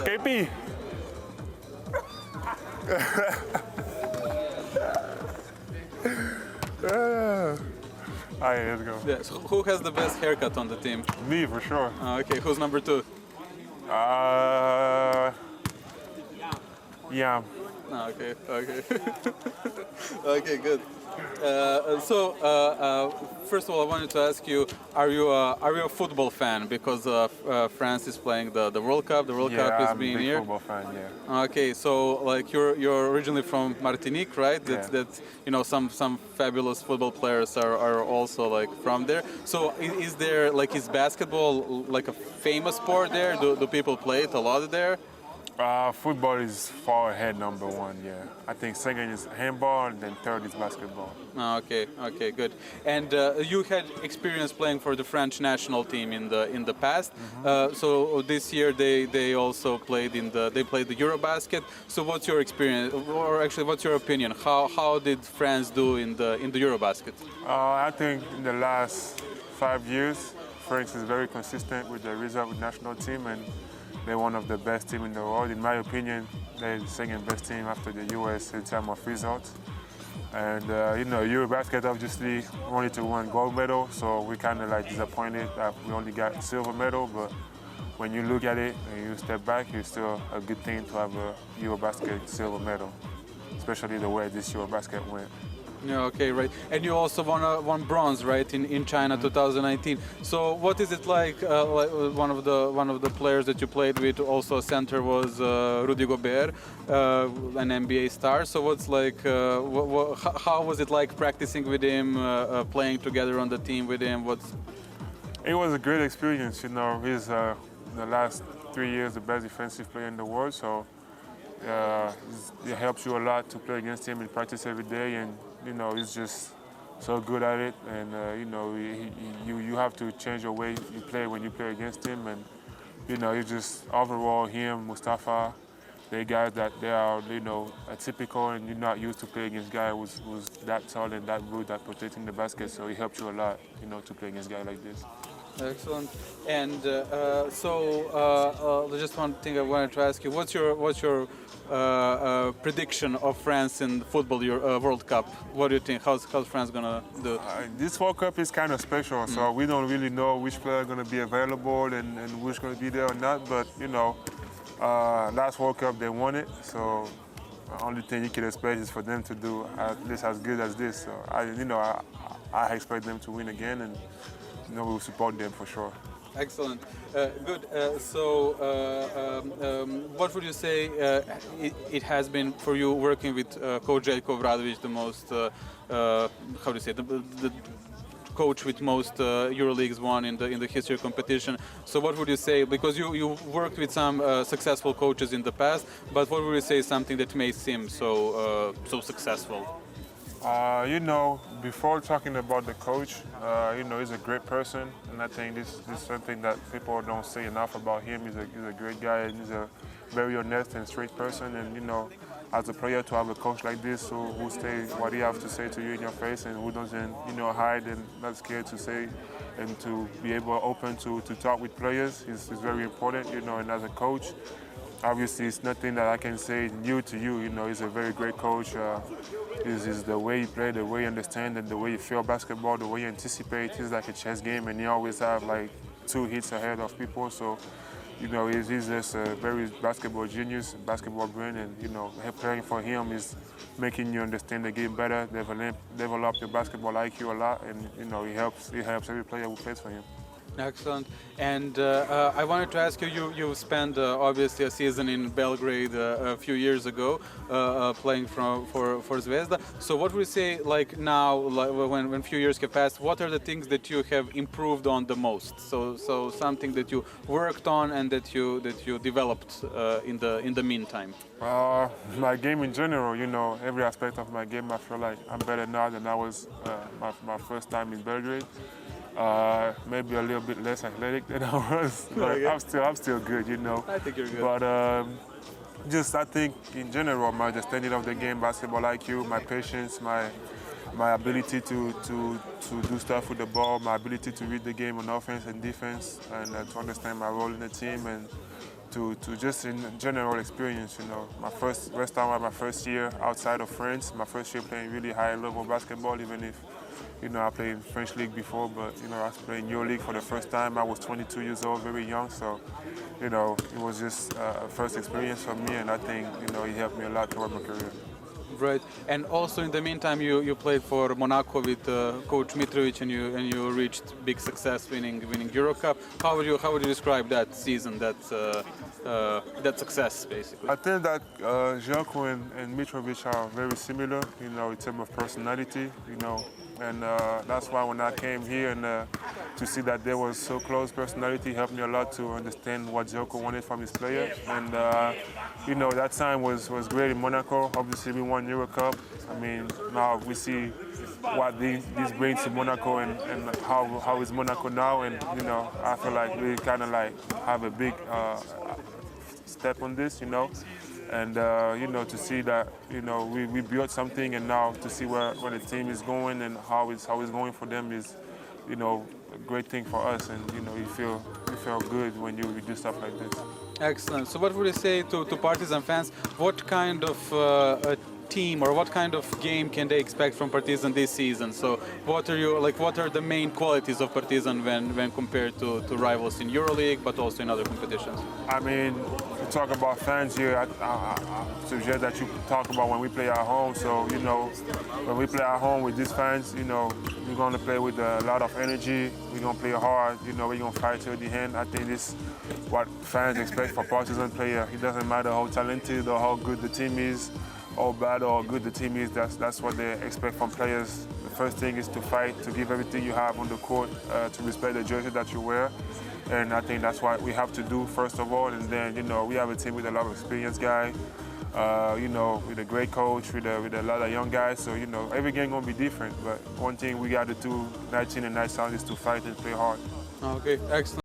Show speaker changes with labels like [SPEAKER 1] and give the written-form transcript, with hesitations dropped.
[SPEAKER 1] KP. Alright, let's go.
[SPEAKER 2] Yeah, so who has the best haircut on the team?
[SPEAKER 1] Me, for sure.
[SPEAKER 2] Okay, who's number 2?
[SPEAKER 1] Yeah.
[SPEAKER 2] Okay. Okay, good. First of all, I wanted to ask you: Are you a football fan? Because France is playing the World Cup. The World Cup is being here.
[SPEAKER 1] I'm a big football fan. Yeah.
[SPEAKER 2] Okay, so like you're originally from Martinique, right? That's some fabulous football players are also like from there. So is basketball like a famous sport there? Do people play it a lot there?
[SPEAKER 1] Football is far ahead, number 1. Yeah, I think second is handball, and then third is basketball.
[SPEAKER 2] Okay, good. And you had experience playing for the French national team in the past.
[SPEAKER 1] Mm-hmm.
[SPEAKER 2] So this year they also played the Eurobasket. So what's your experience, or actually what's your opinion? How did France do in the Eurobasket?
[SPEAKER 1] I think in the last 5 years, France is very consistent with the result with national team, and they're one of the best teams in the world. In my opinion, they're the second best team after the US in terms of results. And Eurobasket obviously wanted to win gold medal, so we kind of like disappointed that we only got silver medal. But when you look at it and you step back, it's still a good thing to have a Eurobasket silver medal, especially the way this Eurobasket went.
[SPEAKER 2] Yeah, okay, right. And you also won bronze, right, in China 2019. So what is it like? One of the players that you played with, also a center, was Rudy Gobert, an NBA star. So what's like? How was it like practicing with him, playing together on the team with him?
[SPEAKER 1] It was a great experience. He's the last 3 years the best defensive player in the world. So it helps you a lot to play against him in practice every day, and he's just so good at it, and you have to change your way you play when you play against him, and you just overall him, Mustafa, they guys that they are atypical, and you're not used to play against guy who's that tall and that good at protecting the basket, so it helps you a lot to play against guy like this.
[SPEAKER 2] Excellent. And just one thing I wanted to ask you: what's your prediction of France in the football World Cup? What do you think? How's France gonna do?
[SPEAKER 1] This World Cup is kind of special, so we don't really know which player are gonna be available and who's gonna be there or not. But last World Cup they won it, so the only thing you can expect is for them to do at least as good as this. So I expect them to win again, and we will support them for sure.
[SPEAKER 2] Excellent. Good. What would you say it has been for you working with Coach Obradović, the most, the coach with most EuroLeagues won in the history of competition. So what would you say, because you worked with some successful coaches in the past, but what would you say is something that makes him so successful?
[SPEAKER 1] Before talking about the coach, he's a great person, and I think this is something that people don't say enough about him. He's a great guy, and he's a very honest and straight person, and as a player to have a coach like this who say what he has to say to you in your face, and who doesn't, hide and not scared to say, and to be able open to talk with players is very important, and as a coach, obviously it's nothing that I can say new to you, he's a very great coach. Is the way he plays, the way he understands, and the way he feels basketball, the way he anticipates. He's like a chess game, and he always have like 2 hits ahead of people. So, he's just a very basketball genius, basketball brain, and playing for him is making you understand the game better, develop your basketball IQ a lot, and he helps every player who plays for him.
[SPEAKER 2] Excellent. And I wanted to ask you, you spent obviously a season in Belgrade a few years ago playing for Zvezda. So what would you say, like now, when a few years have passed, what are the things that you have improved on the most? So something that you worked on and that you developed in the meantime?
[SPEAKER 1] My game in general, every aspect of my game, I feel like I'm better now than I was my first time in Belgrade. Maybe a little bit less athletic than I was, but I'm still good,
[SPEAKER 2] I think you're good.
[SPEAKER 1] But I think in general, my understanding of the game, basketball IQ, my patience, my ability to do stuff with the ball, my ability to read the game on offense and defense, and to understand my role in the team, and to just in general experience. You know, my first time, my first year outside of France, my first year playing really high level basketball, even if, you know, I played in French league before, but, you know, I was playing EuroLeague for the first time. I was 22 years old, very young, so, you know, it was just a first experience for me, and I think, you know, it helped me a lot throughout my career.
[SPEAKER 2] Right, and also in the meantime, you played for Monaco with Coach Mitrovic, and you reached big success, winning Euro Cup. How would you describe that season, that success, basically?
[SPEAKER 1] I think that Željko and Mitrovic are very similar, you know, in terms of personality, you know, and that's why when I came here and to see that they were so close, personality helped me a lot to understand what Željko wanted from his players. And you know, that time was great in Monaco. Obviously, we won Euro Cup. I mean, now we see what this brings to Monaco and how is Monaco now. And you know, I feel like we kind of like have a big step on this, you know. And you know, to see that, you know, we built something, and now to see where the team is going and how it's going for them is, you know, a great thing for us. And you know, you feel good when you do stuff like this.
[SPEAKER 2] Excellent. So what would you say to Partizan fans? What kind of a team or what kind of game can they expect from Partizan this season? So what are the main qualities of Partizan when compared to rivals in EuroLeague, but also in other competitions?
[SPEAKER 1] I mean, to talk about fans here, I suggest that you talk about when we play at home. So, you know, when we play at home with these fans, you know, we're going to play with a lot of energy. We're going to play hard. You know, we're going to fight till the end. I think this is what fans expect for Partizan player. It doesn't matter how talented or how good the team is, how bad or good the team is. That's what they expect from players. The first thing is to fight, to give everything you have on the court, to respect the jersey that you wear. And I think that's what we have to do first of all. And then, you know, we have a team with a lot of experienced guys, you know, with a great coach, with a lot of young guys. So, you know, every game gonna be different. But one thing we got to do night in and night out is to fight and play hard.
[SPEAKER 2] Okay, excellent.